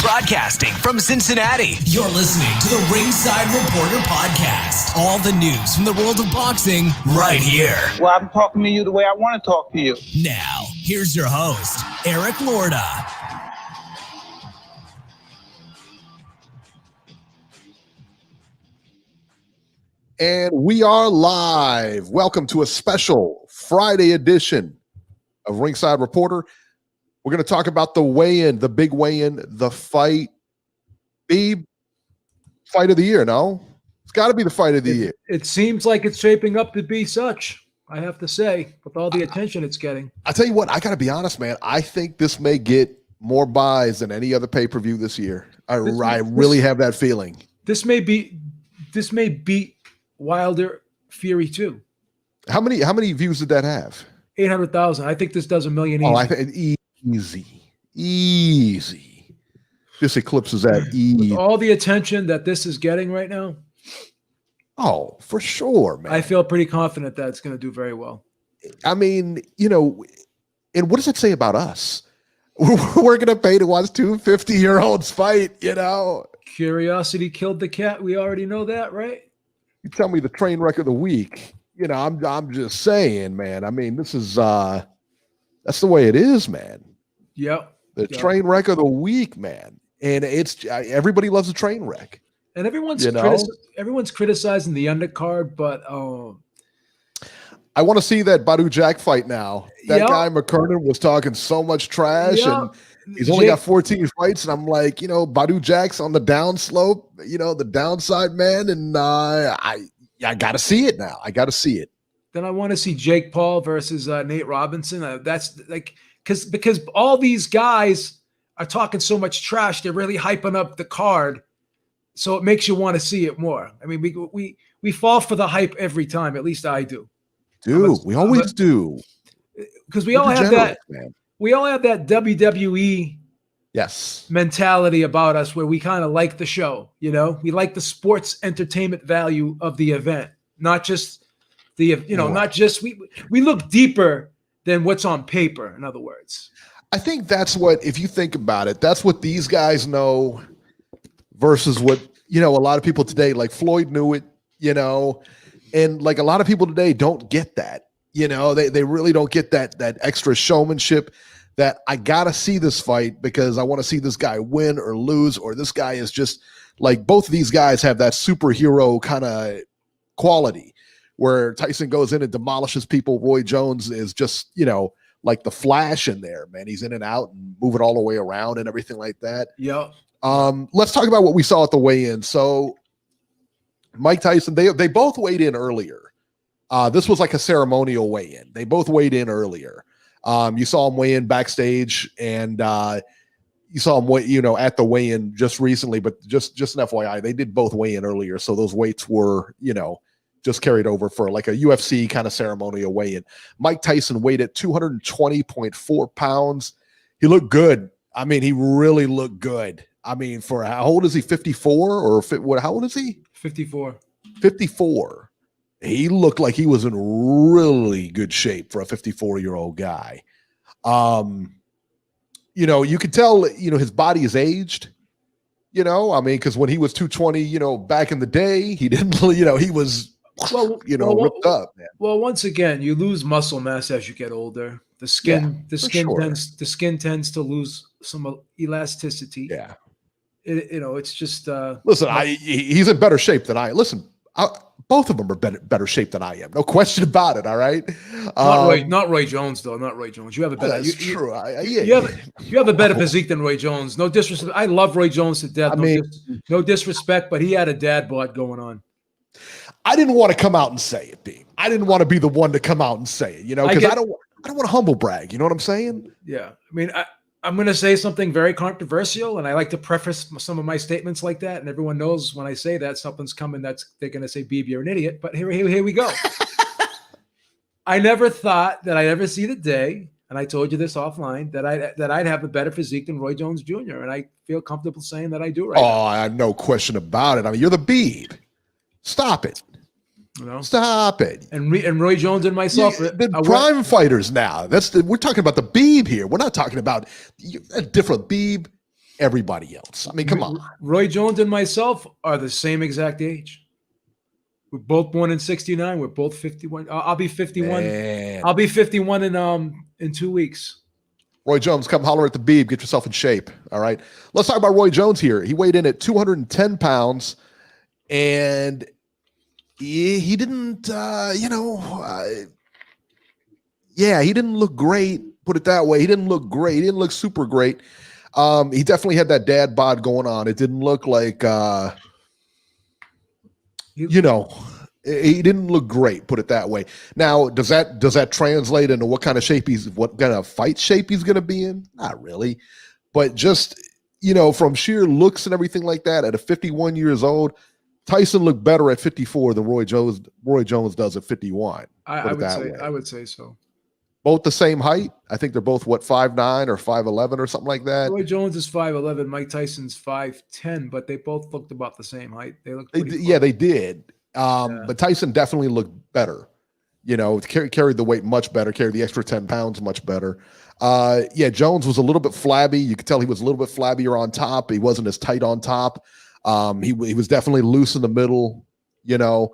Broadcasting from Cincinnati, you're listening to the Ringside Reporter Podcast. All the news from the world of boxing right here. Well, I'm talking to you the way I want to talk to you. Now, here's your host, Eric Lorda. And we are live. Welcome to a special Friday edition of Ringside Reporter. We're going to talk about the weigh-in, the big weigh-in, the fight. The fight of the year, no? It's got to be the fight of the year. It seems like it's shaping up to be such, I have to say, with all the attention it's getting. I tell you what, I got to be honest, man. I think this may get more buys than any other pay-per-view this year. I really have that feeling. This may beat Wilder Fury 2. How many views did that have? 800,000. I think this does 1 million easy. Oh, I think easy. This eclipses that easy. With all the attention that this is getting right now. Oh, for sure, man. I feel pretty confident that it's going to do very well. I mean, and what does it say about us? We're going to pay to watch two 50-year-olds fight, Curiosity killed the cat. We already know that, right? You tell me the train wreck of the week. I'm just saying, man. I mean, this is that's the way it is, man. Yep. The train wreck of the week, man. And it's everybody loves a train wreck. And everyone's criticizing the undercard, but I want to see that Badu Jack fight now. That guy McKernan was talking so much trash, and he's only got 14 fights. And I'm like, Badu Jack's on the downslope, the downside man, and I got to see it now. I got to see it. Then I want to see Jake Paul versus Nate Robinson. That's like because all these guys are talking so much trash. They're really hyping up the card. So it makes you want to see it more. I mean, we fall for the hype every time. At least I do. We always do. Because we all have that. Man. We all have that WWE mentality about us where we kind of like the show. We like the sports entertainment value of the event, not just not just we look deeper than what's on paper. In other words, I think that's what, if you think about it, that's what these guys know. Versus what, a lot of people today, like Floyd knew it, and like a lot of people today don't get that, they really don't get that extra showmanship that I got to see this fight because I want to see this guy win or lose, or this guy is just like, both of these guys have that superhero kind of quality where Tyson goes in and demolishes people. Roy Jones is just, like the Flash in there, man. He's in and out and moving all the way around and everything like that. Yeah. Let's talk about what we saw at the weigh-in. So Mike Tyson, they both weighed in earlier. This was like a ceremonial weigh-in. They both weighed in earlier. You saw him weigh in backstage, and you saw him at the weigh-in just recently, but just an FYI, they did both weigh in earlier. So those weights were, just carried over for like a UFC kind of ceremonial weigh-in. Mike Tyson weighed at 220.4 pounds. He looked good. I mean, he really looked good. I mean, for how old is he? 54 or how old is he? 54. 54. He looked like he was in really good shape for a 54-year-old guy. You could tell, his body is aged, I mean, because when he was 220, back in the day, he didn't, he was, ripped up, man. Well, once again, you lose muscle mass as you get older. The skin tends to lose some elasticity. Yeah. It's just listen. He's in better shape than I. Listen, both of them are better shape than I am. No question about it. All right. Not Roy Jones though. Not Roy Jones. You have a better. That's true. You have a better physique than Roy Jones. No disrespect. I love Roy Jones to death. No disrespect, but he had a dad bod going on. I didn't want to come out and say it, Beam. I didn't want to be the one to come out and say it. Because I don't want to humble brag. You know what I'm saying? Yeah. I mean, I'm going to say something very controversial, and I like to preface some of my statements like that. And everyone knows when I say that something's coming, they're going to say, "Beeb, you're an idiot." But here we go. I never thought that I'd ever see the day, and I told you this offline, that I'd have a better physique than Roy Jones Jr. And I feel comfortable saying that I do right now. I have no question about it. I mean, you're the Beeb. Stop it. You know, Stop it. and Roy Jones and myself, The prime fighters now. We're talking about the Beeb here. We're not talking about a different Beeb. Everybody else. I mean, come on. Roy Jones and myself are the same exact age. We're both born in '69. We're both 51. I'll be 51. Man. I'll be 51 in 2 weeks. Roy Jones, come holler at the Beeb. Get yourself in shape. All right. Let's talk about Roy Jones here. He weighed in at 210 pounds, and he didn't, he didn't look great. Put it that way. He didn't look great. He didn't look super great. He definitely had that dad bod going on. It didn't look like, he didn't look great. Put it that way. Now, does that translate into what kind of fight shape he's going to be in? Not really, but just, from sheer looks and everything like that at a 51 years old, Tyson looked better at 54 than Roy Jones does at 51. I would say so. Both the same height. I think they're both 5'9" or 5'11" or something like that. Roy Jones is 5'11", Mike Tyson's 5'10", but they both looked about the same height. They looked they did. But Tyson definitely looked better. Carried the weight much better, carried the extra 10 pounds much better. Jones was a little bit flabby. You could tell he was a little bit flabbier on top. He wasn't as tight on top. He was definitely loose in the middle, Yeah,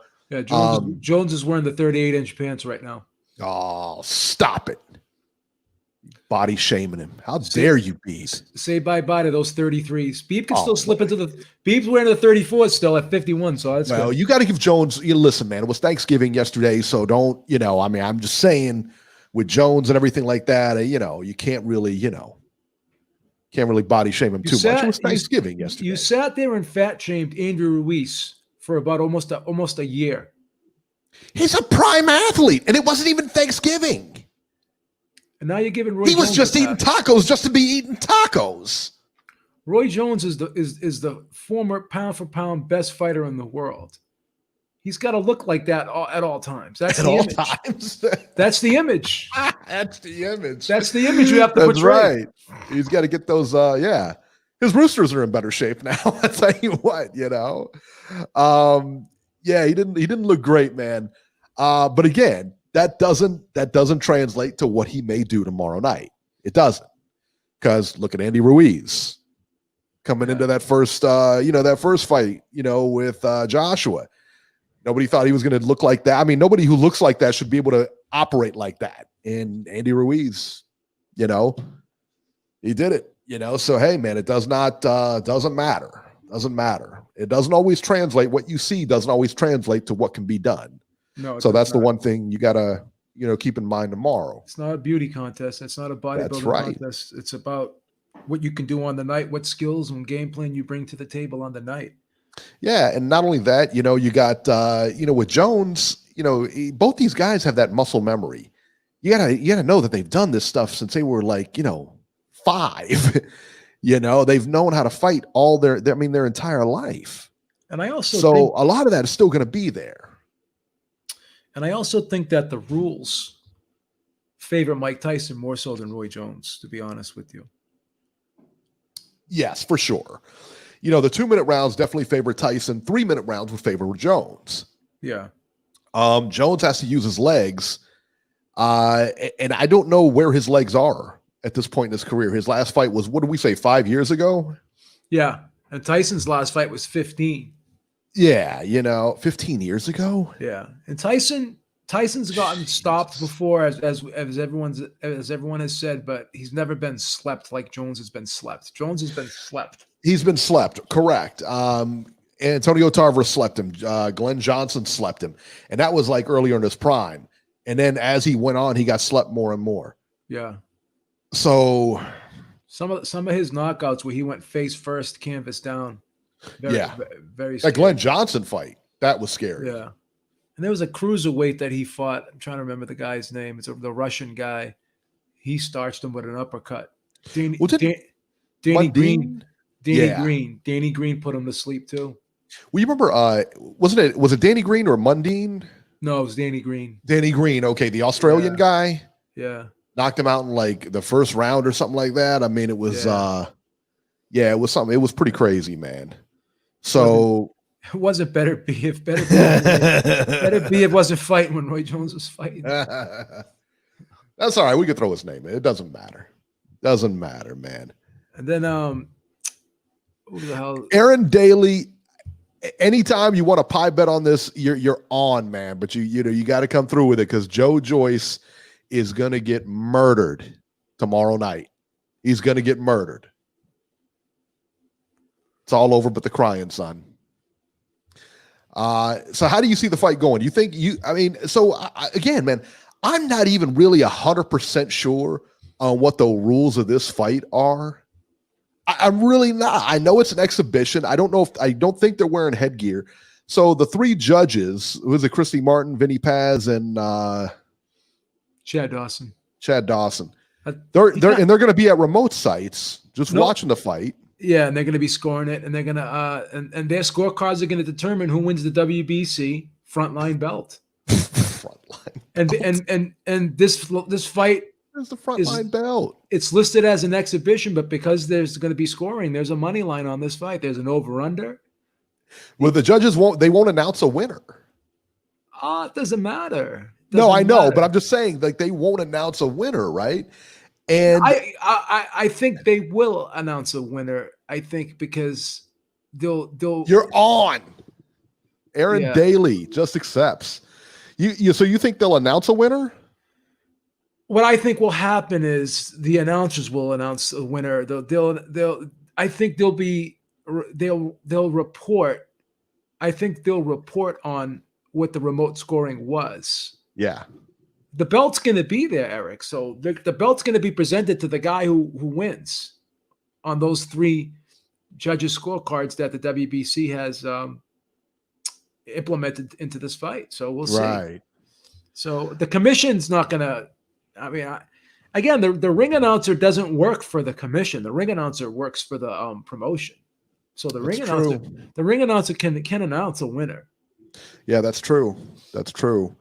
Jones is wearing the 38-inch pants right now. Oh, stop it. Body shaming him. How dare you, Beeb? Say bye-bye to those 33s. Beeb can still slip into the – Beeb's wearing the 34s still at 51, so that's good. You got to give Jones – listen, man, it was Thanksgiving yesterday, so don't – I'm just saying with Jones and everything like that, you can't really, can't really body shame him too much. It was Thanksgiving yesterday. You sat there and fat-shamed Andrew Ruiz for about almost a year. He's a prime athlete, and it wasn't even Thanksgiving. And now you're giving Roy. He was just eating tacos just to be eating tacos. Roy Jones is the former pound for pound best fighter in the world. He's got to look like that at all times. That's the image. That's the image. That's the image. That's the image you have to portray. Right. He's got to get those. His roosters are in better shape now. I'll tell you what. He didn't look great, man. But again, that doesn't translate to what he may do tomorrow night. It doesn't, because look at Andy Ruiz coming into that first fight, with Joshua. Nobody thought he was going to look like that. I mean, nobody who looks like that should be able to operate like that. And Andy Ruiz, he did it. So hey, man, it doesn't matter. Doesn't matter. It doesn't always translate. What you see doesn't always translate to what can be done. No. So that's the one thing you gotta, keep in mind tomorrow. It's not a beauty contest. It's not a bodybuilding contest. It's about what you can do on the night, what skills and game plan you bring to the table on the night. Yeah, and not only that, you got, with Jones, both these guys have that muscle memory. You gotta know that they've done this stuff since they were 5. They've known how to fight all their entire life. And I also think a lot of that is still going to be there. And I also think that the rules favor Mike Tyson more so than Roy Jones, to be honest with you. Yes, for sure. The 2-minute rounds definitely favor Tyson. 3-minute rounds would favor Jones. Yeah. Jones has to use his legs. And I don't know where his legs are at this point in his career. His last fight was, what did we say, 5 years ago? Yeah. And Tyson's last fight was 15. Yeah, 15 years ago. Yeah. And Tyson's gotten stopped before, as everyone has said, but he's never been slept like Jones has been slept. Jones has been slept. He's been slept, correct. Antonio Tarver slept him. Glenn Johnson slept him. And that was earlier in his prime. And then as he went on, he got slept more and more. Yeah. So some of his knockouts where he went face first, canvas down. Very scary. That Glenn Johnson fight, that was scary. Yeah. And there was a cruiserweight that he fought. I'm trying to remember the guy's name. It's the Russian guy. He starched him with an uppercut. Danny Green. Danny Green put him to sleep too. Well, you remember, was it Danny Green or Mundine? No, it was Danny Green. Danny Green, okay, the Australian guy. Yeah. Knocked him out in the first round or something like that. I mean, it was it was something. It was pretty crazy, man. So It wasn't better be if better be if wasn't fighting when Roy Jones was fighting. That's all right. We could throw his name in. It doesn't matter. Doesn't matter, man. And then who the hell? Aaron Daly. Anytime you want a pie bet on this, you're on, man. But you got to come through with it because Joe Joyce is gonna get murdered tomorrow night. He's gonna get murdered. It's all over but the crying, son. So how do you see the fight going? You think again, man, I'm not even really 100% sure on what the rules of this fight are. I'm really not. I know it's an exhibition. I don't think they're wearing headgear. So the three judges, was it Christy Martin, Vinny Paz, and Chad Dawson. They're going to be at remote sites just watching the fight. Yeah, and they're going to be scoring it, and they're going to and their scorecards are going to determine who wins the WBC frontline belt. Frontline. And this fight is the frontline belt. It's listed as an exhibition, but because there's going to be scoring, there's a money line on this fight. There's an over/under. Well, the judges won't announce a winner. It doesn't matter. No, I know, but I'm just saying, like, they won't announce a winner, right? And I think they will announce a winner. I think because they'll. You're on. Aaron Daly just accepts. So you think they'll announce a winner? What I think will happen is the announcers will announce a winner. I think they'll report. I think they'll report on what the remote scoring was. Yeah. The belt's going to be there, Eric. So the belt's going to be presented to the guy who wins on those three judges' scorecards that the WBC has implemented into this fight. So we'll see. Right. So the commission's not going to. I mean, again, the ring announcer doesn't work for the commission. The ring announcer works for the promotion. So the ring announcer can announce a winner. Yeah, that's true. That's true.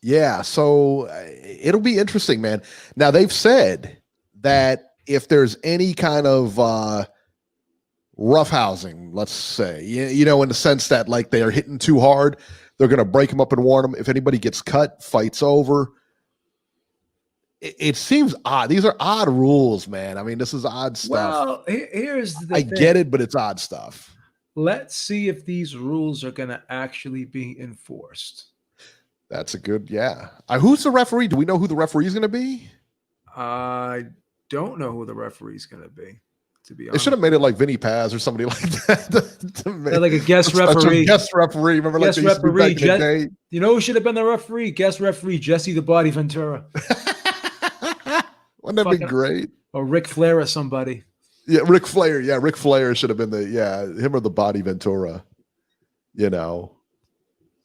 Yeah, so it'll be interesting, man. Now they've said that if there's any kind of roughhousing, let's say, in the sense that like they are hitting too hard, they're going to break them up and warn them. If anybody gets cut, fight's over. It seems odd. These are odd rules, man. I mean, this is odd stuff. Well, here's the thing. get it, but it's odd stuff. Let's see if these rules are going to actually be enforced. That's a good, who's the referee? Do we know who the referee is going to be? I don't know who the referee is going to be, to be honest. They should have made it like Vinny Paz or somebody like that. Like a guest referee. Guest referee. Remember, guest like referee. You know who should have been the referee? Guest referee Jesse the Body Ventura. Wouldn't that be great? Or Ric Flair or somebody. Yeah, Ric Flair. Yeah, Ric Flair should have been him or the Body Ventura.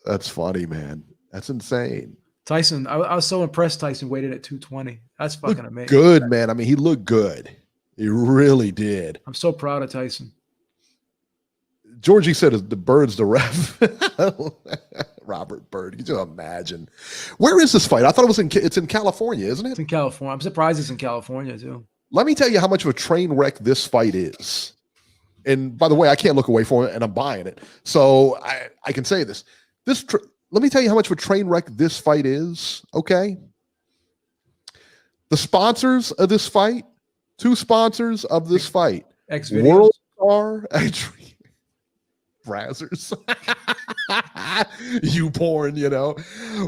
That's funny, man. That's insane. Tyson, I was so impressed Tyson waited at 220. That's fucking amazing. Good, man. I mean, he looked good. He really did. I'm so proud of Tyson. Georgie said the Bird's the ref. Robert Bird. Could you imagine? Where is this fight? I thought it's in California, isn't it? It's in California. I'm surprised it's in California, too. Let me tell you how much of a train wreck this fight is. And by the way, I can't look away from it, and I'm buying it. So I can say this. Let me tell you how much of a train wreck this fight is, okay? The sponsors of this fight, two sponsors of this fight. World Star, Brazzers. You porn,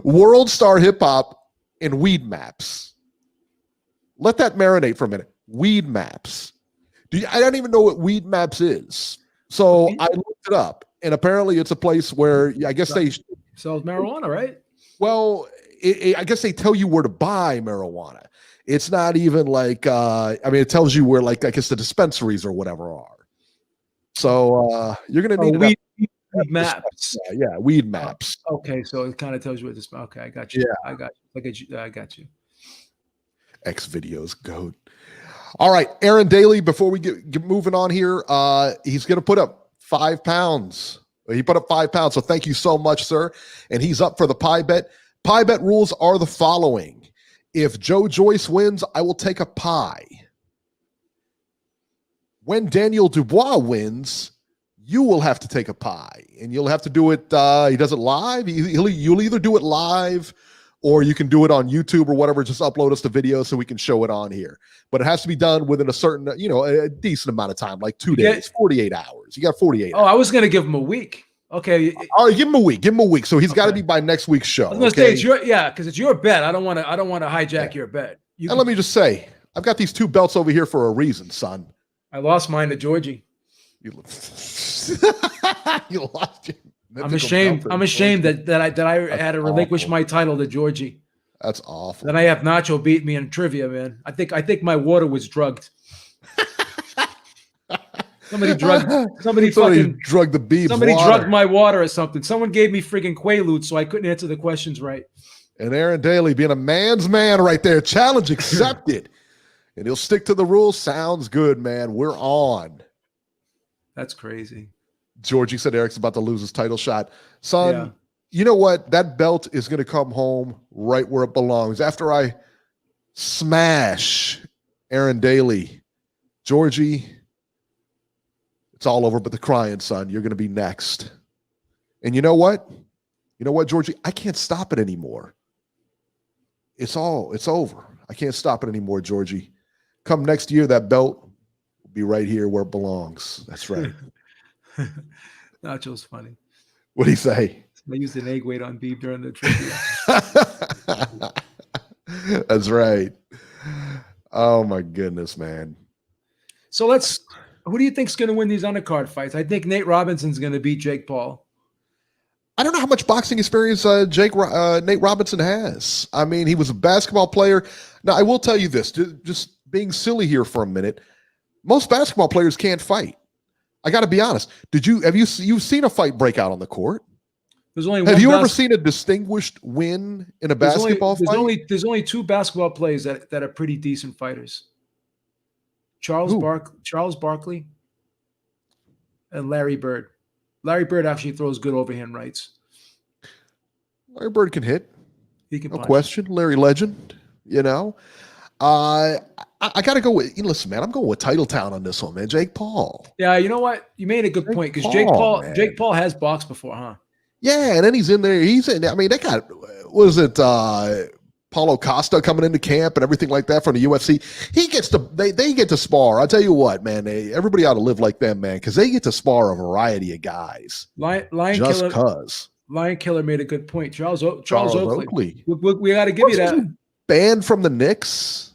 World Star Hip Hop and Weed Maps. Let that marinate for a minute. Weed Maps. I don't even know what Weed Maps is. So I looked it up, and apparently it's a place where I guess they sells marijuana, right? Well, I guess they tell you where to buy marijuana. It's not even like, it tells you where, like, I guess the dispensaries or whatever are. So you're going to need weed maps. Yeah, Weed Maps. Okay, so it kind of tells you what this. Okay, I got you. Yeah. I got you. X videos, goat. All right, Aaron Daly, before we get moving on here, he's going to put up 5 pounds. He put up 5 pounds, so thank you so much, sir. And he's up for the pie bet. Pie bet rules are the following. If Joe Joyce wins, I will take a pie. when Daniel Dubois wins, you will have to take a pie, and you'll have to do it. He does it live. You'll either do it live, or you can do it on YouTube or whatever. Just upload us the video so we can show it on here. But it has to be done within a certain, a decent amount of time, like 2 days, 48 hours. You got 48 hours. I was going to give him a week. Okay. All right, give him a week. Give him a week. So he's got to be by next week's show. I was going to say, because it's your bet. I don't want to hijack your bet. And let me just say, I've got these 2 belts over here for a reason, son. I lost mine to Georgie. You lost it. I'm ashamed that I had to relinquish my title to Georgie. That's awful. Then I have Nacho beat me in trivia, man. I think my water was drugged. Somebody drugged the beef. Somebody drugged my water or something. Someone gave me freaking Quaaludes, so I couldn't answer the questions right. And Aaron Daly being a man's man right there. Challenge accepted. And he'll stick to the rules. Sounds good, man. We're on. That's crazy. Georgie said Eric's about to lose his title shot. Son, You know what? That belt is going to come home right where it belongs. After I smash Aaron Daly, Georgie, it's all over but the crying, son. You're going to be next. And you know what? Georgie? I can't stop it anymore. It's over. I can't stop it anymore, Georgie. Come next year, that belt will be right here where it belongs. That's right. Nacho's funny. What'd he say? I used an egg weight on beef during the trivia. That's right. Oh my goodness, man. So who do you think's going to win these undercard fights? I think Nate Robinson's going to beat Jake Paul. I don't know how much boxing experience Nate Robinson has. I mean, he was a basketball player. Now, I will tell you this, just being silly here for a minute. Most basketball players can't fight. I got to be honest. You've seen a fight break out on the court? Have you ever seen a distinguished win in a basketball fight? There's only 2 basketball players that are pretty decent fighters. Charles Barkley and Larry Bird. Larry Bird actually throws good overhand rights. Larry Bird can hit. He can. No question. Larry Legend. I got to go with. Listen, man, I'm going with Titletown on this one, man. Jake Paul. Yeah, you know what? You made a good point because Jake Paul has boxed before, huh? Yeah, and then he's in there. I mean, they got Paulo Costa coming into camp and everything like that from the UFC. They get to spar. I'll tell you what, man. Everybody ought to live like them, man, because they get to spar a variety of guys. Lion Killer made a good point. Charles Oakley. We got to give you that. Banned from the Knicks?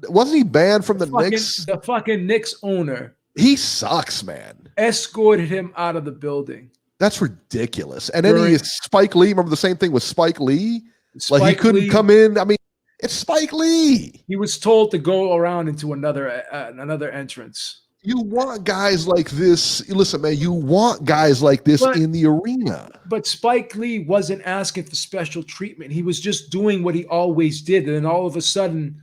Wasn't he banned from the Knicks? The fucking Knicks owner. He sucks, man. Escorted him out of the building. That's ridiculous. And then Spike Lee. Remember the same thing with Spike Lee? He couldn't come in. I mean, it's Spike Lee. He was told to go around into another entrance. You want guys like this. Listen, man, you want guys like this in the arena. But Spike Lee wasn't asking for special treatment. He was just doing what he always did. And then all of a sudden,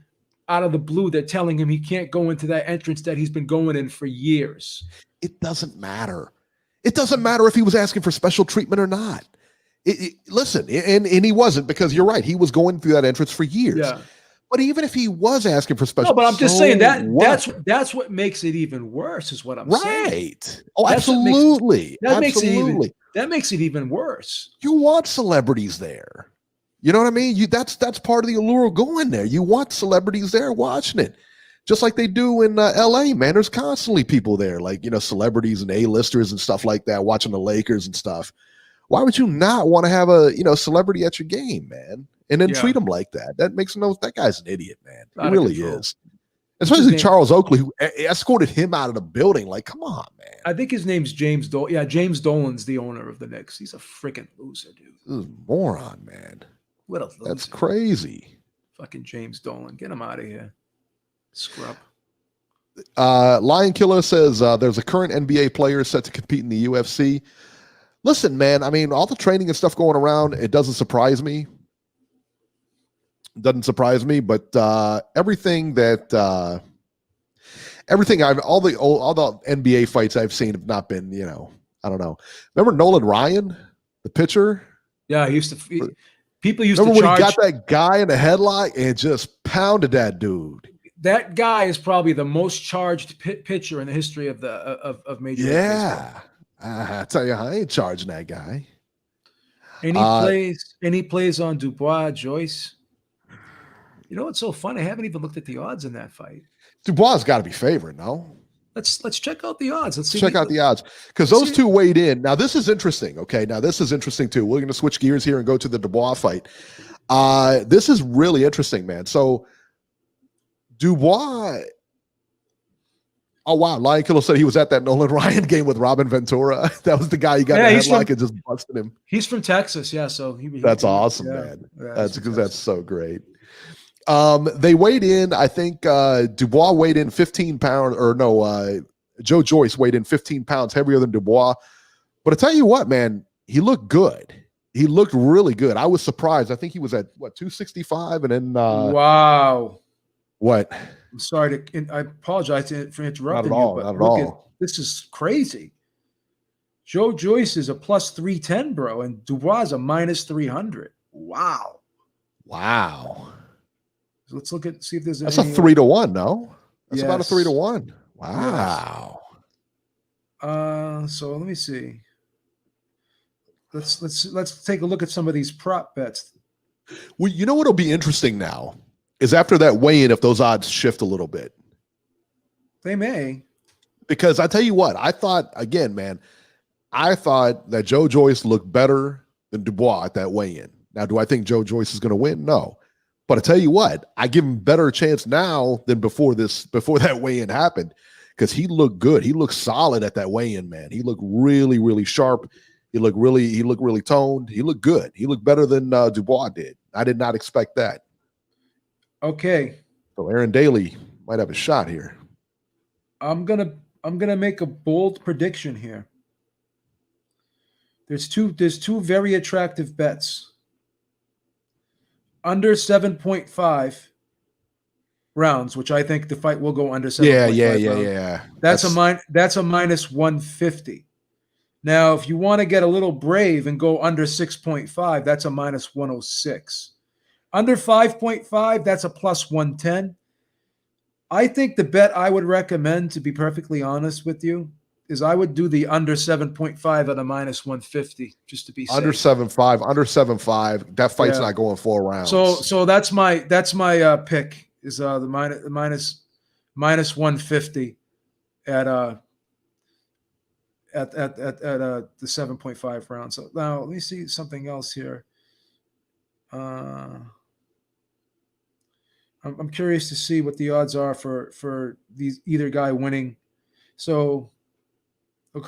out of the blue, they're telling him he can't go into that entrance that he's been going in for years. It doesn't matter. It doesn't matter if he was asking for special treatment or not. Listen, and he wasn't, because you're right. He was going through that entrance for years. Yeah. But even if he was asking for special, but I'm just saying that's what makes it even worse, is what I'm saying. Right. Oh, absolutely. That makes it even worse. You want celebrities there. You know what I mean? That's part of the allure of going there. You want celebrities there watching it. Just like they do in LA, man. There's constantly people there, like, celebrities and A-listers and stuff like that, watching the Lakers and stuff. Why would you not want to have a celebrity at your game, man? And then treat him like that. That makes that guy's an idiot, man. He really is. Especially Charles Oakley, who escorted him out of the building. Like, come on, man. I think his name's James Dolan. Yeah, James Dolan's the owner of the Knicks. He's a freaking loser, dude. This is a moron, man. What a loser. That's crazy. Fucking James Dolan. Get him out of here. Scrub. Lion Killer says there's a current NBA player set to compete in the UFC. Listen, man, I mean, all the training and stuff going around, it doesn't surprise me. But everything all the NBA fights I've seen have not been, I don't know. Remember Nolan Ryan, the pitcher? Yeah, people used Remember to when he got that guy in a headlock and just pounded that dude. that guy is probably the most charged pitcher in the history of Major League Baseball. Yeah. I tell you, I ain't charging that guy. And he plays on Dubois, Joyce. You know what's so fun? I haven't even looked at the odds in that fight. Dubois got to be favored, no? Let's check out the odds. Let's see. Check out the odds because those two weighed in. Now this is interesting. Okay, now this is interesting too. We're going to switch gears here and go to the Dubois fight. This is really interesting, man. So Dubois. Oh wow, Lion Killer said he was at that Nolan Ryan game with Robin Ventura. That was the guy he got a headlock and just busted him. He's from Texas, yeah. So that's awesome, man. That's because that's so great. They weighed in, I think Dubois weighed in 15 pounds, or no, Joe Joyce weighed in 15 pounds heavier than Dubois. But I tell you what, man, he looked good. He looked really good. I was surprised. I think he was at, 265? And then wow. What? I'm sorry I apologize for interrupting you, but look at this is crazy. Joe Joyce is a plus 310, bro, and Dubois is a minus 300. Wow. So let's see if there's that's a 3-1, no? That's about a 3-1. Wow. Yes. So let me see. Let's take a look at some of these prop bets. Well, you know what'll be interesting now is after that weigh-in, if those odds shift a little bit. They may. Because I tell you what, I thought that Joe Joyce looked better than Dubois at that weigh-in. Now, do I think Joe Joyce is going to win? No. But I tell you what, I give him a better chance now than before that weigh-in happened, because he looked good. He looked solid at that weigh-in, man. He looked really, really sharp. He looked really toned. He looked good. He looked better than Dubois did. I did not expect that. Okay. So Aaron Daly might have a shot here. I'm gonna make a bold prediction here. There's two very attractive bets. Under 7.5 rounds, which I think the fight will go under 7.5 rounds. Yeah. That's a minus 150. Now, if you want to get a little brave and go under 6.5, that's a minus 106. Under 5.5, that's a plus 110. I think the bet I would recommend, to be perfectly honest with you, is I would do the under 7.5 at a minus 150, just to be safe. Under 7.5. That fight's not going 4 rounds. So that's my pick is the minus 150 at the 7.5 round. So now let me see something else here. I'm curious to see what the odds are for either guy winning. So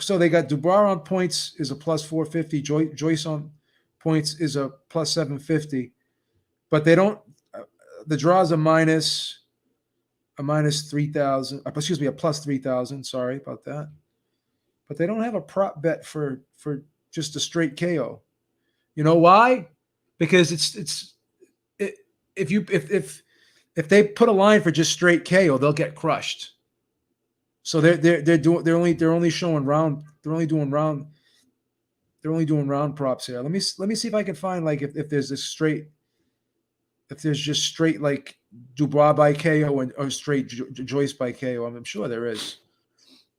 they got Dubois on points is a plus 450. Joyce on points is a plus 750. But they don't. The draw is a minus 3,000. Excuse me, a plus 3,000. Sorry about that. But they don't have a prop bet for just a straight KO. You know why? Because if they put a line for just straight KO, they'll get crushed. So they're only showing round. They're only doing round props here. Let me see if I can find like if there's just straight like Dubois by KO or straight Joyce by KO. I'm sure there is,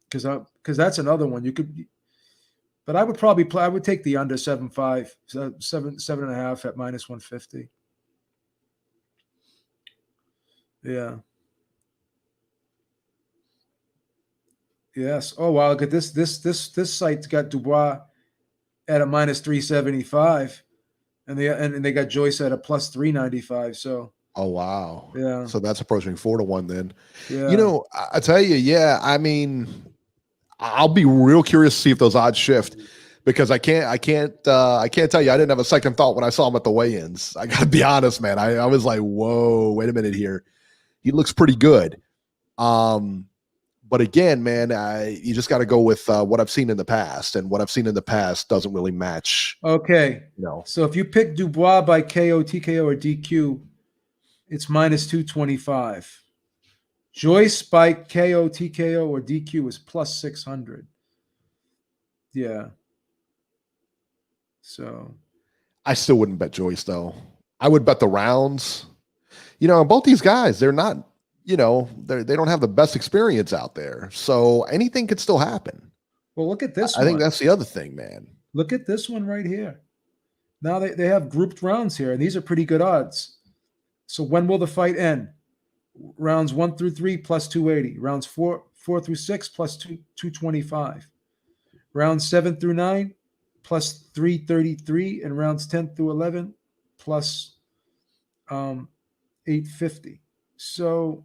because that's another one you could. But I would take the under 7.5, 7.5 at minus 150. Yeah. Yes. Oh wow! Look at this. This site's got Dubois at a minus 375, and they got Joyce at a plus 395. So. Oh wow! Yeah. So that's approaching 4-1 then. Yeah. You know, I tell you, yeah. I mean, I'll be real curious to see if those odds shift, because I can't tell you I didn't have a second thought when I saw him at the weigh-ins. I gotta be honest, man. I was like, whoa, wait a minute here. He looks pretty good. But again, man, you just got to go with what I've seen in the past, and what I've seen in the past doesn't really match. Okay. No. So if you pick Dubois by KO, TKO, or DQ, it's minus 225. Joyce by KO, TKO, or DQ is plus 600. Yeah. So. I still wouldn't bet Joyce, though. I would bet the rounds. You know, both these guys, they're not you know, they don't have the best experience out there. So anything could still happen. Well, look at this I one. think that's the other thing, man. Look at this one right here. Now they have grouped rounds here, and these are pretty good odds. So when will the fight end? Rounds 1 through 3 plus 280. Rounds 4 through 6 plus 225. Rounds 7 through 9 plus 333, and rounds 10 through 11 plus 850. So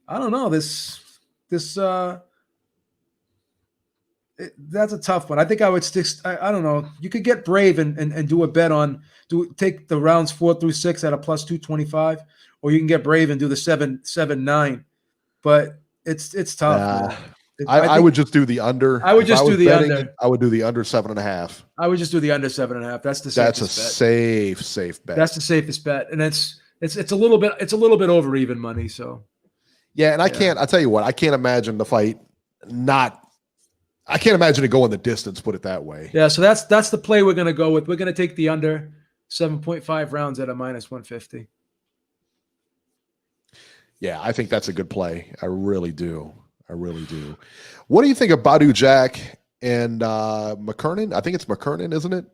I don't know. That's a tough one. I think I would stick. I don't know. You could get brave and do a bet on take the rounds 4 through 6 at a plus 225, or you can get brave and do the 7-9. But it's tough. I would just do the under. I would just do the under. I would do the under 7.5. I would just do the under 7.5. That's the safest bet. safe bet. That's the safest bet, and it's a little bit over even money. So yeah, and I'll tell you what, I can't imagine the fight I can't imagine it going the distance, put it that way. Yeah, so that's the play we're going to go with. We're going to take the under 7.5 rounds at a minus 150. Yeah, I think that's a good play. I really do. What do you think of Badu Jack and McKernan? I think it's McKernan, isn't it,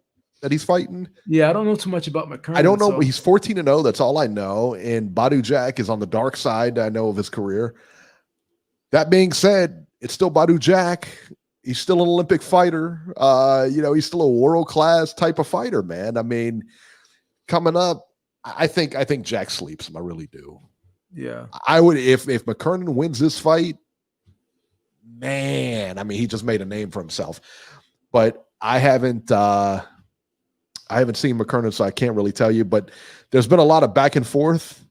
that he's fighting? Yeah, I don't know too much about McKernan. I don't know. So. He's 14-0. That's all I know. And Badu Jack is on the dark side, I know, of his career. That being said, it's still Badu Jack. He's still an Olympic fighter. He's still a world-class type of fighter, man. I mean, coming up, I think Jack sleeps him. I really do. Yeah. I would if McKernan wins this fight, man, I mean, he just made a name for himself. But I haven't seen McKernan, so I can't really tell you. But there's been a lot of back and forth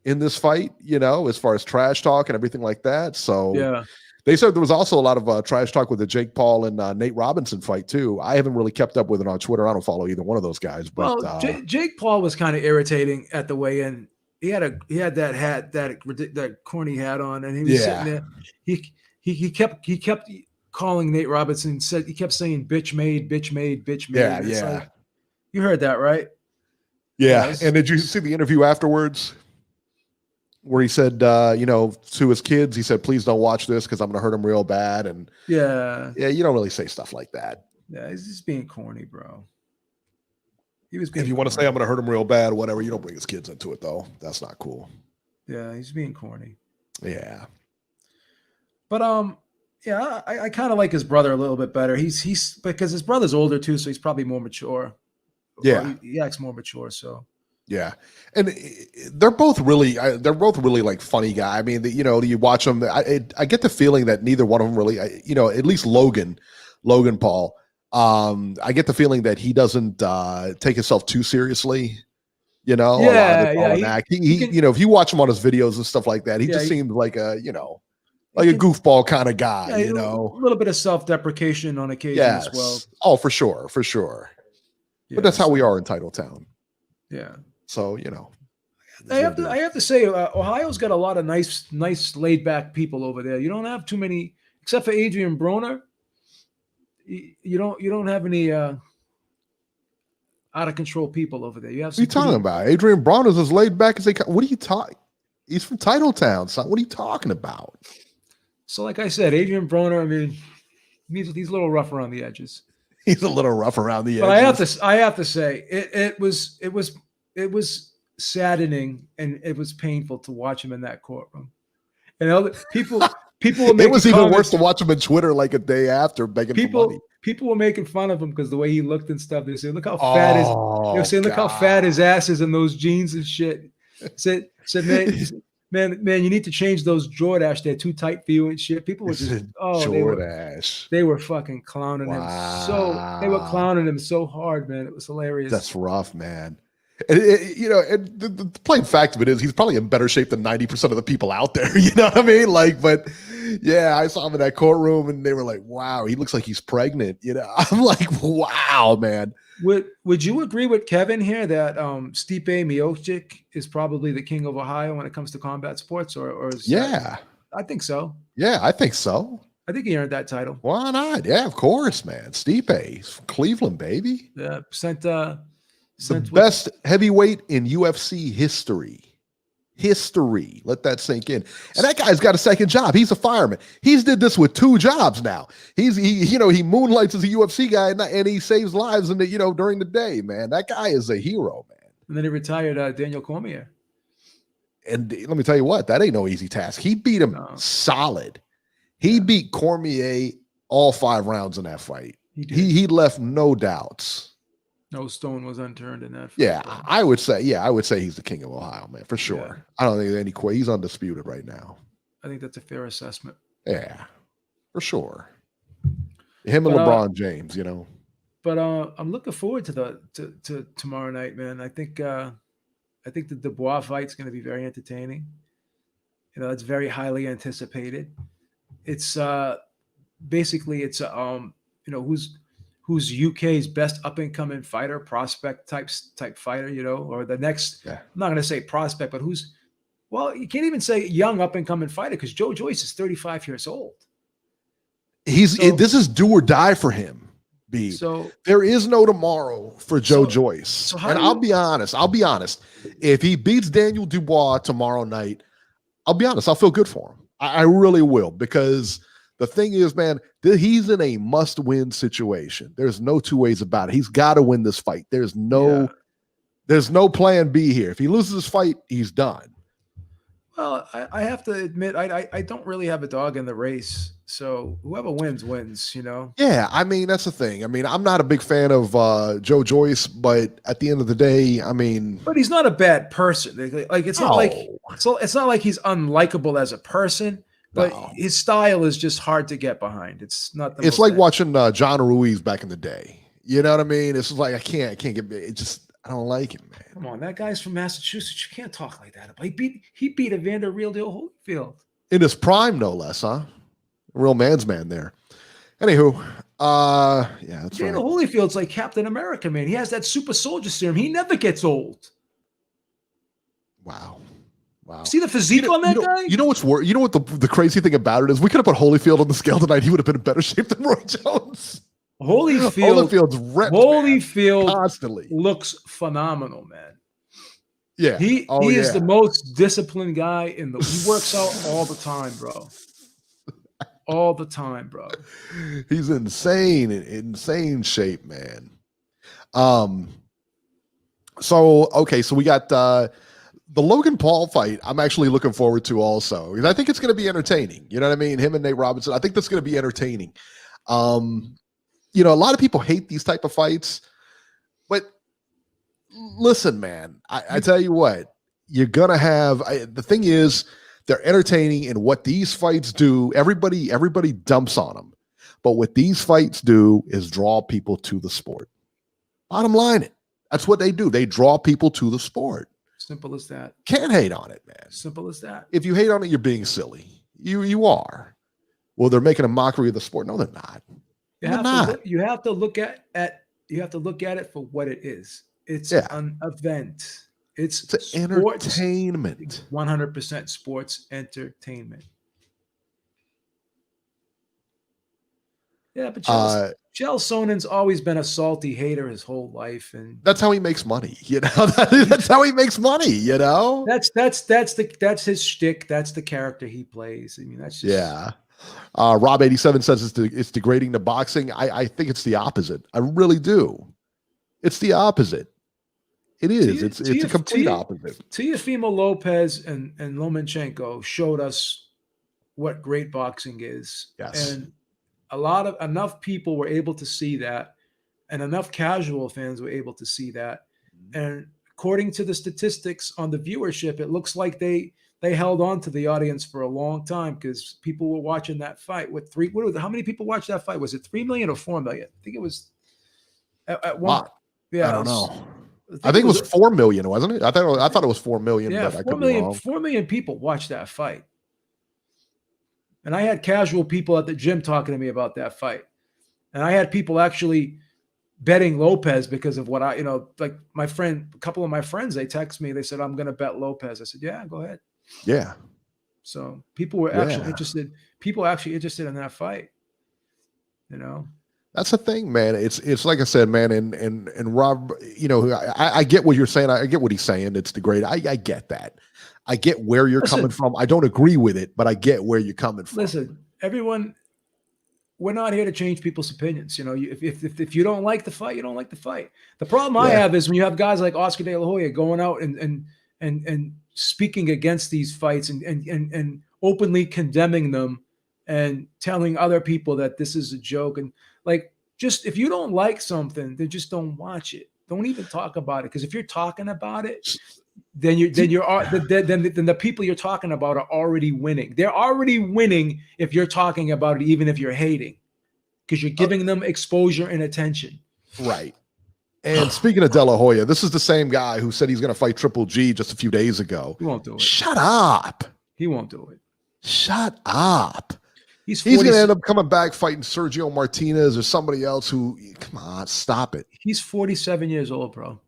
in this fight, as far as trash talk and everything like that. So yeah. They said there was also a lot of trash talk with the Jake Paul and Nate Robinson fight too. I haven't really kept up with it on Twitter. I don't follow either one of those guys. But Jake Paul was kind of irritating at the weigh-in. He had that hat, that corny hat on, and he was sitting there. He kept calling Nate Robinson. He kept saying "bitch made." Yeah. Like, you heard that, right? Yeah. And did you see the interview afterwards? Where he said, to his kids, he said, "Please don't watch this because I'm going to hurt them real bad." And yeah, you don't really say stuff like that. Yeah, he's just being corny, bro. He was. If you want to say I'm going to hurt him real bad, whatever, you don't bring his kids into it, though. That's not cool. Yeah, he's being corny. Yeah, but I kind of like his brother a little bit better. He's because his brother's older too, so he's probably more mature. Yeah, he acts more mature. So. Yeah, and they're both really like funny guy. I mean, you watch them. I get the feeling that neither one of them really, at least Logan Paul. I get the feeling that he doesn't take himself too seriously. Yeah. If you watch him on his videos and stuff like that, he just seems like a goofball kind of guy. A little bit of self-deprecation on occasion as well. Oh, for sure. Yeah, but that's how we are in Titletown. Yeah. So, I have to say, Ohio's got a lot of nice laid back people over there. You don't have too many, except for Adrian Broner. You don't have any out of control people over there. You have. What are you talking about? Adrian Broner's as laid back as they can. What are you talking? He's from Titletown, son. What are you talking about? So, like I said, Adrian Broner. I mean, he's a little rough around the edges. He's a little rough around the edges. But I have to say, it was saddening and it was painful to watch him in that courtroom. And other people were making it was even worse to watch him on Twitter like a day after begging for money. People were making fun of him because the way he looked and stuff. They said, "Look how fat his." They were saying, "Look how fat his ass is in those jeans and shit." Said, man, you need to change those Jordache. They're too tight for you and shit. People were just Jordache. They were fucking clowning him. They were clowning him so hard, man. It was hilarious. That's rough, man. And the plain fact of it is he's probably in better shape than 90% of the people out there. You know what I mean? But yeah, I saw him in that courtroom and they were like, "Wow, he looks like he's pregnant." I'm like, "Wow, man." Would you agree with Kevin here that Stipe Miocic is probably the king of Ohio when it comes to combat sports? Or is I think so. Yeah, I think so. I think he earned that title. Why not? Yeah, of course, man. Stipe, from Cleveland, baby. Yeah, the best heavyweight in UFC history. History. Let that sink in. And that guy's got a second job. He's a fireman. He's did this with 2 jobs now. He moonlights as a UFC guy and he saves lives during the day, man. That guy is a hero, man. And then he retired Daniel Cormier. And let me tell you what, that ain't no easy task. He beat him solid. He beat Cormier all 5 rounds in that fight. He left no doubts. No stone was unturned in that fight. Yeah, I would say he's the king of Ohio, man, for sure. Yeah. I don't think there's any he's undisputed right now. I think that's a fair assessment. Yeah, for sure. Him and LeBron James, But I'm looking forward to tomorrow night, man. I think the Dubois fight's going to be very entertaining. It's very highly anticipated. It's basically who's UK's best up and coming fighter, prospect type fighter, or the next. Yeah. I'm not going to say prospect, but you can't even say young up and coming fighter because Joe Joyce is 35 years old. This is do or die for him. B. So there is no tomorrow for Joe Joyce. And I'll be honest. If he beats Daniel Dubois tomorrow night, I'll be honest. I'll feel good for him. I really will, because the thing is, man, he's in a must-win situation. There's no 2 ways about it. He's got to win this fight. There's no plan B here. If he loses this fight, he's done. Well, I have to admit, I don't really have a dog in the race. So whoever wins. Yeah, I mean, that's the thing. I mean, I'm not a big fan of Joe Joyce, but at the end of the day, I mean, but he's not a bad person. It's not like he's unlikable as a person. But his style is just hard to get behind. It's not. It's like watching John Ruiz back in the day. You know what I mean? It's like I can't get it. I don't like him, man. Come on, that guy's from Massachusetts. You can't talk like that. He beat Evander Real Deal Holyfield in his prime, no less, huh? Real man's man there. Anywho, yeah, that's right. Holyfield's like Captain America, man. He has that super soldier serum. He never gets old. Wow. See the physique on that guy? You know what's worse? You know what the crazy thing about it is? We could have put Holyfield on the scale tonight. He would have been in better shape than Roy Jones. Holyfield's ripped. Holyfield constantly looks phenomenal, man. Yeah, he is the most disciplined guy he works out all the time, bro. All the time, bro. He's insane shape, man. So we got the Logan Paul fight. I'm actually looking forward to also, because I think it's going to be entertaining. You know what I mean? Him and Nate Robinson. I think that's going to be entertaining. A lot of people hate these type of fights, but listen, man, I tell you what, you're going to have, the thing is, they're entertaining, and what these fights do, everybody dumps on them. But what these fights do is draw people to the sport. Bottom line, that's what they do. They draw people to the sport. Simple as that. Can't hate on it, man. Simple as that. If you hate on it, you're being silly. You are. Well, they're making a mockery of the sport. No, they're not. You have to look at it for what it is. It's an event. It's entertainment. 100% sports entertainment. Yeah, but Chael Sonnen's always been a salty hater his whole life, and that's how he makes money. That's how he makes money. That's his shtick. That's the character he plays. I mean, that's just Rob 87 says it's degrading to boxing. I think it's the opposite. I really do. It's the opposite. It is. It's a complete opposite. Teofimo Lopez and Lomachenko showed us what great boxing is. Yes. And enough people were able to see that, and enough casual fans were able to see that. And according to the statistics on the viewership, it looks like they held on to the audience for a long time because people were watching that fight. How many people watched that fight? Was it 3 million or 4 million? I think it was at one. Wow. Yeah, I don't know. I think it was 4 million, wasn't it? I thought it was 4 million. Yeah, but 4 million people watched that fight. And I had casual people at the gym talking to me about that fight. And I had people actually betting Lopez because of what like my friend, a couple of my friends, they text me, they said, I'm going to bet Lopez. I said, yeah, go ahead. Yeah. So people were actually interested. People actually interested in that fight. That's the thing, man. It's like I said, man, and Rob, I get what you're saying. I get what he's saying. It's the great. I get that. I get where you're coming from. I don't agree with it, but I get where you're coming from. Listen, everyone, we're not here to change people's opinions. You know, if you don't like the fight, you don't like the fight. The problem I have is when you have guys like Oscar De La Hoya going out and speaking against these fights and openly condemning them and telling other people that this is a joke. And like, just if you don't like something, then just don't watch it. Don't even talk about it. Because if you're talking about it, then the people you're talking about are already winning. They're already winning if you're talking about it, even if you're hating, because you're giving them exposure and attention. Right. And speaking of De La Hoya, this is the same guy who said he's going to fight Triple G just a few days ago. He won't do it. Shut up. He won't do it. Shut up. He's going to end up coming back fighting Sergio Martinez or somebody else who, come on, stop it. He's 47 years old, bro.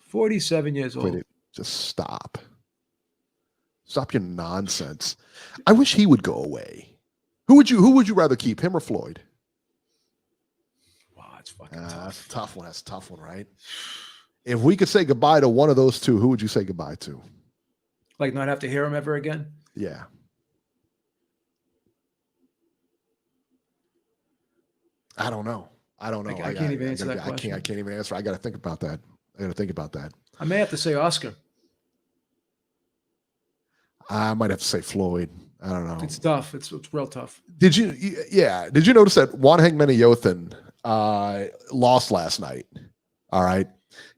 47 years old. Wait, just stop. Stop your nonsense. I wish he would go away. Who would you rather keep, him or Floyd? Wow, it's fucking tough. That's a tough one. That's a tough one, right? If we could say goodbye to one of those two, who would you say goodbye to? Like not have to hear him ever again? Yeah. I don't know. I can't even answer that question. I can't even answer. I got to think about that. I may have to say Oscar. I might have to say Floyd. I don't know. It's tough. It's real tough. Did you notice that Juan Hangmenayothin lost last night? All right.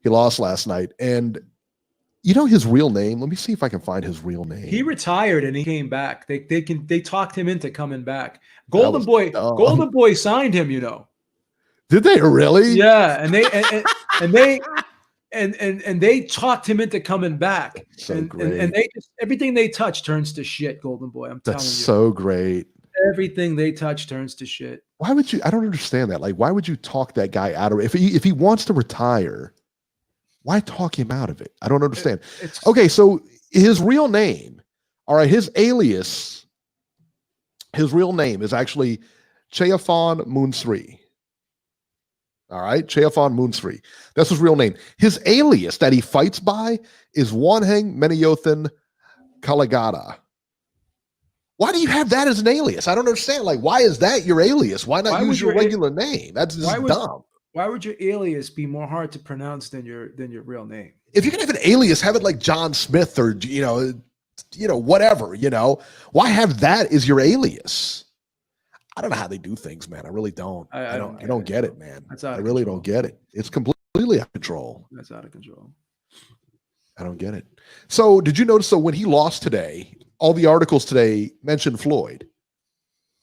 He lost last night. And you know his real name? Let me see if I can find his real name. He retired and he came back. They talked him into coming back. Golden Boy signed him, you know. Did they really? Yeah, and they talked him into coming back. So great. And they just, everything they touch turns to shit, Golden Boy. I'm telling you. That's so great. Everything they touch turns to shit. Why would you? I don't understand that. Like, why would you talk that guy out of it? If he wants to retire, why talk him out of it? I don't understand. Okay, so his real name, all right, his alias, his real name is actually Cheafon Moonsri. All right, Cheafon Moonsri. That's his real name. His alias that he fights by is Wanheng Menayothin Kaligata. Why do you have that as an alias? I don't understand. Like, why is that your alias? Why not use your regular name? That's just dumb. Why would your alias be more hard to pronounce than your real name? If you're gonna have an alias, have it like John Smith or whatever. Why have that as your alias? I don't know how they do things, man. I really don't. I don't get it, man. I really don't get it. It's completely out of control. That's out of control. I don't get it. So did you notice? So when he lost today, all the articles today mentioned Floyd.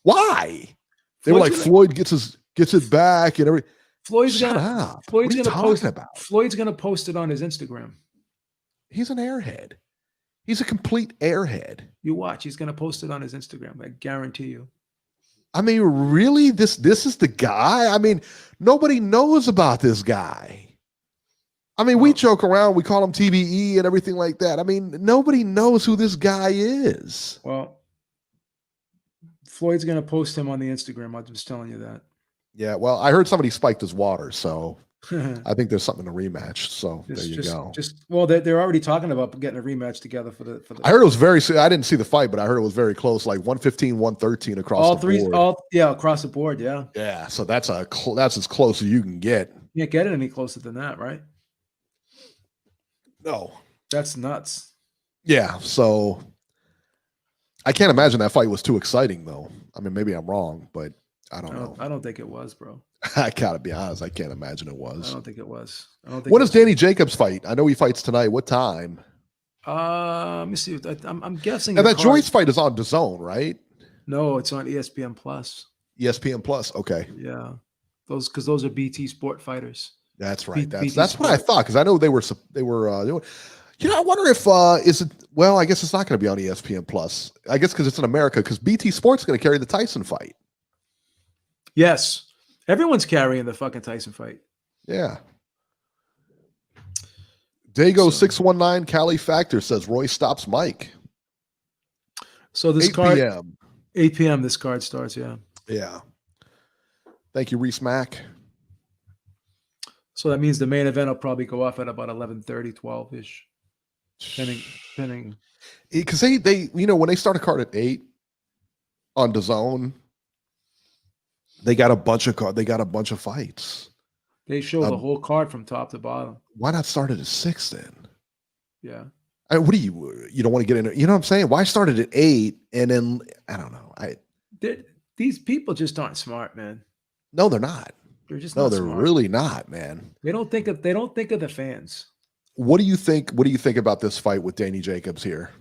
Why? They were like, Floyd gets it back and everything. Floyd's gonna post it on his Instagram. He's an airhead. He's a complete airhead. You watch. He's gonna post it on his Instagram. I guarantee you. I mean, really? This is the guy? I mean, nobody knows about this guy. I mean, we joke around, we call him TBE and everything like that. I mean, nobody knows who this guy is. Well, Floyd's going to post him on the Instagram. I'm just telling you that. Yeah, well, I heard somebody spiked his water, so I think there's something to rematch. So there you go. They're already talking about getting a rematch together for the. I heard it was I didn't see the fight, but I heard it was very close, like 115, 113 across the board. Across the board, yeah. Yeah, so that's as close as you can get. You can't get it any closer than that, right? No. That's nuts. Yeah, so I can't imagine that fight was too exciting, though. I mean, maybe I'm wrong, but I don't know. I don't think it was, bro. I gotta be honest. I can't imagine it was. I don't think it was. When does Danny Jacobs fight? I know he fights tonight. What time? Let me see. I'm guessing. And that Joyce fight is on DAZN, right? No, it's on ESPN Plus. ESPN Plus. Okay. Yeah, those are BT Sport fighters. That's right. That's what I thought, because I know they were doing. I wonder if is it? Well, I guess it's not going to be on ESPN Plus. I guess because it's in America. Because BT Sports is going to carry the Tyson fight. Yes, everyone's carrying the fucking Tyson fight. Yeah. Dago 619 Cali Factor says Roy stops Mike. So this 8 card, p.m. 8 p.m. This card starts. Yeah. Yeah. Thank you, Reese Mack. So that means the main event will probably go off at about 11:30, 12-ish. Pinning. Because they when they start a card at 8 on DAZN, they got a bunch of fights. They show the whole card from top to bottom. Why not start it at 6 then? Yeah. What do you don't want to get in? You know what I'm saying? Why start it at 8 and then I don't know. These people just aren't smart, man. No, they're not. They're just no, not they're smart. really not, man. They don't think of the fans. What do you think? What do you think about this fight with Danny Jacobs here?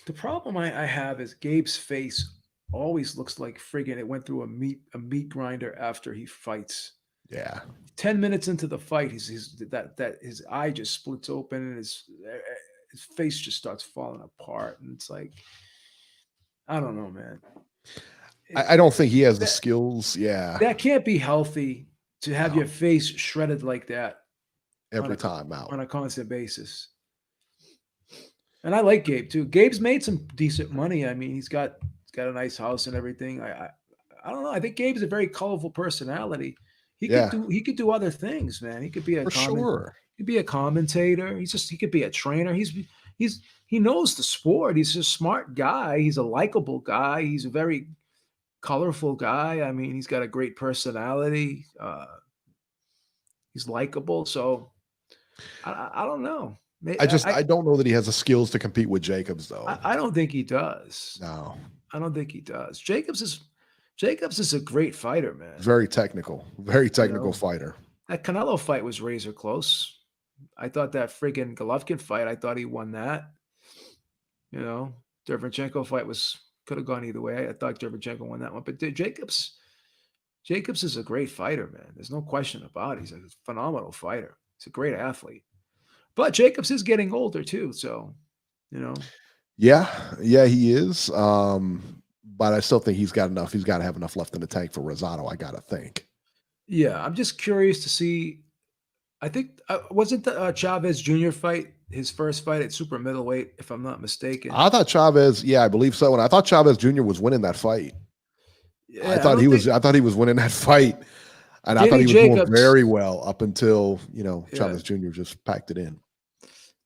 The problem I have is Gabe's face always looks like friggin' it went through a meat grinder after he fights. Yeah. 10 minutes into the fight, that his eye just splits open and his face just starts falling apart. And it's like, I don't know, man. I don't think he has the skills. Yeah. That can't be healthy to have your face shredded like that every time out on a constant basis. And I like Gabe too. Gabe's made some decent money. I mean, he's got a nice house and everything. I don't know. I think Gabe's a very colorful personality. He could do other things, man. He could be sure. He could be a commentator. He could be a trainer. He knows the sport. He's a smart guy. He's a likable guy. He's a very colorful guy. I mean, he's got a great personality. He's likable. So I don't know. I don't know that he has the skills to compete with Jacobs, though. I don't think he does. No, I don't think he does. Jacobs is a great fighter, man. Very technical fighter. That Canelo fight was razor close. I thought that friggin' Golovkin fight, I thought he won that. Derevyanchenko fight could have gone either way. I thought Derevyanchenko won that one. But Jacobs is a great fighter, man. There's no question about it. He's a phenomenal fighter. He's a great athlete. But Jacobs is getting older too, so Yeah, he is. But I still think he's got enough. He's got to have enough left in the tank for Rosado. I gotta think. Yeah, I'm just curious to see. I think wasn't the Chavez Jr. fight his first fight at super middleweight, if I'm not mistaken? I thought Chavez. Yeah, I believe so. And I thought Chavez Jr. was winning that fight. Yeah, I thought he was winning that fight. And I thought he was doing very well up until, Chavez Jr. just packed it in.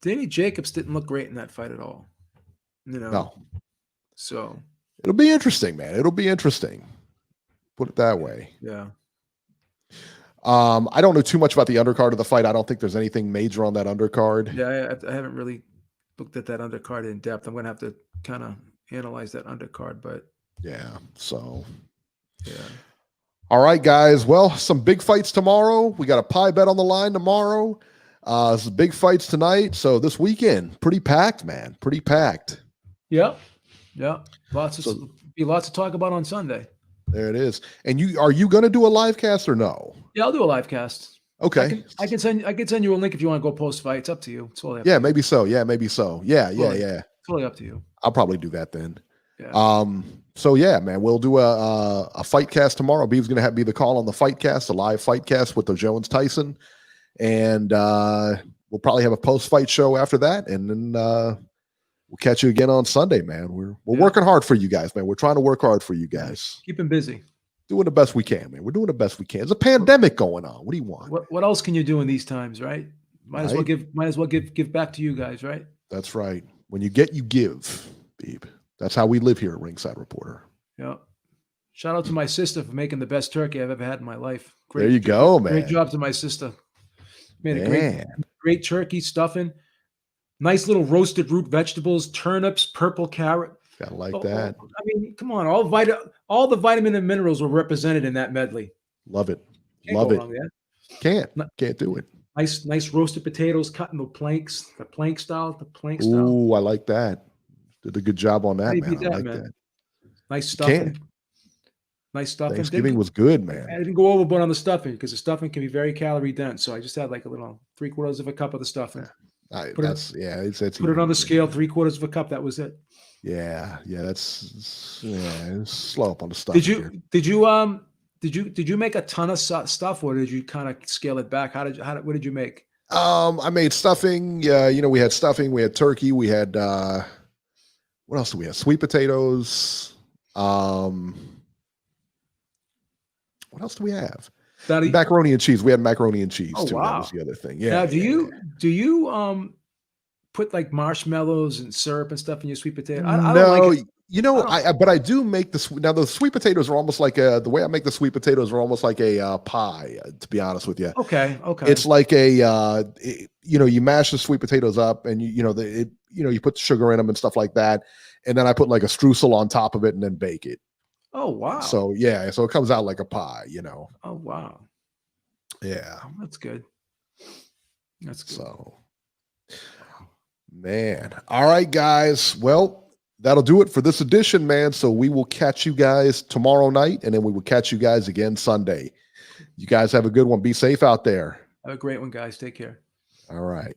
Danny Jacobs didn't look great in that fight at all. No. So it'll be interesting, man. It'll be interesting. Put it that way. Yeah. I don't know too much about the undercard of the fight. I don't think there's anything major on that undercard. Yeah, I haven't really looked at that undercard in depth. I'm going to have to kind of analyze that undercard, but yeah. So yeah. All right, guys. Well, some big fights tomorrow. We got a pie bet on the line tomorrow. Some big fights tonight. So this weekend, pretty packed, man. Pretty packed. Yep. Lots to talk about on Sunday. There it is. And are you going to do a live cast or no? Yeah, I'll do a live cast. Okay. I can send you a link if you want to go post fight. It's up to you. It's totally up yeah, to maybe so. Yeah, maybe so. Yeah. Totally up to you. I'll probably do that then. Yeah. So yeah, man, we'll do a fight cast tomorrow. Beeb's going to be the call on the fight cast, a live fight cast with the Jones Tyson. And we'll probably have a post-fight show after that. And then we'll catch you again on Sunday, man. We're working hard for you guys, man. We're trying to work hard for you guys. Keep him busy. Doing the best we can, man. We're doing the best we can. There's a pandemic going on. What do you want? What else can you do in these times, right? Might as well give back to you guys, right? That's right. When you get, you give, Beeb. That's how we live here at Ringside Reporter. Yeah. Shout out to my sister for making the best turkey I've ever had in my life. There you go, man. Great job to my sister. Made a great turkey stuffing. Nice little roasted root vegetables, turnips, purple carrot. Gotta like that. I mean, come on. All the vitamin and minerals were represented in that medley. Love it. Can't Love go it. wrong there. Can't do it. Nice roasted potatoes cut in the plank style. Ooh, I like that. Did a good job on that, man. I like man. that. Nice stuffing. Nice stuffing. Thanksgiving was good, man. I didn't go overboard on the stuffing because the stuffing can be very calorie dense. So I just had like a little 3/4 of a cup of the stuffing. Put it on the scale, 3/4 of a cup. That was it. Yeah. It's slow up on the stuff. Did you make a ton of stuff, or did you kind of scale it back? What did you make? I made stuffing. Yeah, we had stuffing. We had turkey. We had what else do we have? Sweet potatoes. What else do we have? Macaroni and cheese. We had macaroni and cheese too. Wow. That was the other thing. Yeah. Now, do you put like marshmallows and syrup and stuff in your sweet potato? I don't like it. You know, I don't- but I do make now the sweet potatoes are almost like the way I make the sweet potatoes are almost like a pie, to be honest with you. Okay. It's like you mash the sweet potatoes up and you put the sugar in them and stuff like that. And then I put like a streusel on top of it and then bake it. Oh, wow. So yeah, so it comes out like a pie, Oh, wow. Yeah. Oh, that's good. That's good. So, man. All right, guys. Well, that'll do it for this edition, man. So we will catch you guys tomorrow night, and then we will catch you guys again Sunday. You guys have a good one. Be safe out there. Have a great one, guys. Take care. All right.